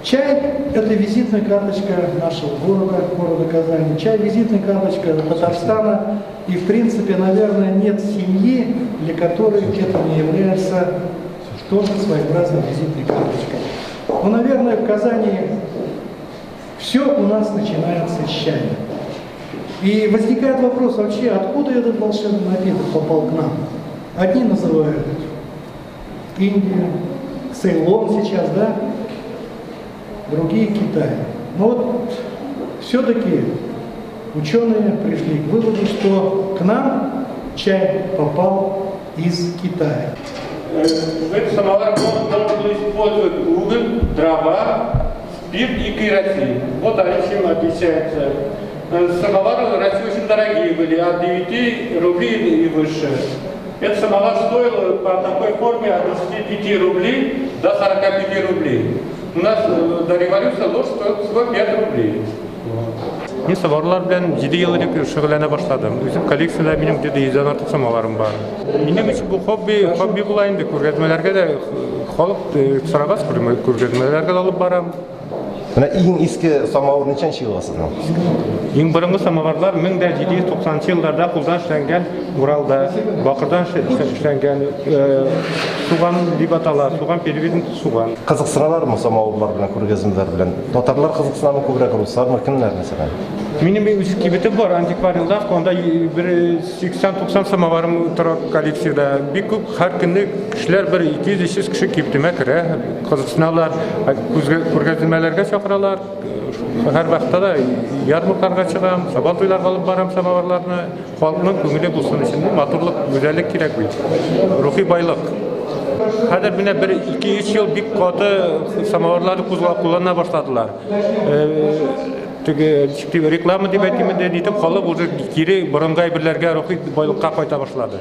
Чай – это визитная карточка нашего города Казани. Чай – визитная карточка Татарстана. И, в принципе, наверное, нет семьи, для которой это не является тоже своеобразной визитной карточкой. Но, наверное, в Казани все у нас начинается с чая. И возникает вопрос вообще, откуда этот волшебный напиток попал к нам? Одни называют Индию, Цейлон сейчас, да? Другие Китай. Но вот все-таки ученые пришли к выводу, что к нам чай попал из Китая. В этот самовар можно использовать уголь, дрова, спирт и керосин. Вот они чем отличаются. Самовары России очень дорогие были, от 9 рублей и выше. Этот самовар стоил по такой форме от 25 рублей до 45 рублей. У нас до революции ложь стоила 5 рублей. Мен самоварлар белән 7 ел элек шөгыльләнә башладым. Үзем коллекциядә минем где-то 100 артык самоварым бар. Минем өчен бу хобби була инде. Күргәзмәләргә дә халык сорагас күргәзмәләргә дә алып барам. Менә иң иске самовар ничәнче елга сезнең? Иң борынгы самоварлар 1790 елларда кулдан эшләнгән Уралда, Бакырдан эшләнгән суган дип атала, суган переведен суган. Кызыксыналармы самоварлар белән, күргәзмәләр белән? Татарлар кызыксынамы күбрәк, руслармы, кемнәр мәсәлән? Минем үз кибетем бар, антикварийлар, анда 80-90 самоварым тора коллекциядә. Бик күп һәр көнне кешеләр 200-300 кеше кибетемә керә, кызыксыналар, күргәзмәләргә чакыралар. Һәр вакытта да ярмаркаларга чыгам, сабан туйларга алып барам самоварларны. Халыкның күңеле булсын өчен матурлык, гүзәллек кирәк бит. Рухи байлык. Хәзер менә 1-2-3 ел бик каты самоварларны куллана башладылар. Реклама дип әйтим инде, халык уже кире борынгы әйберләргә, рухи байлыкка кайта башлады.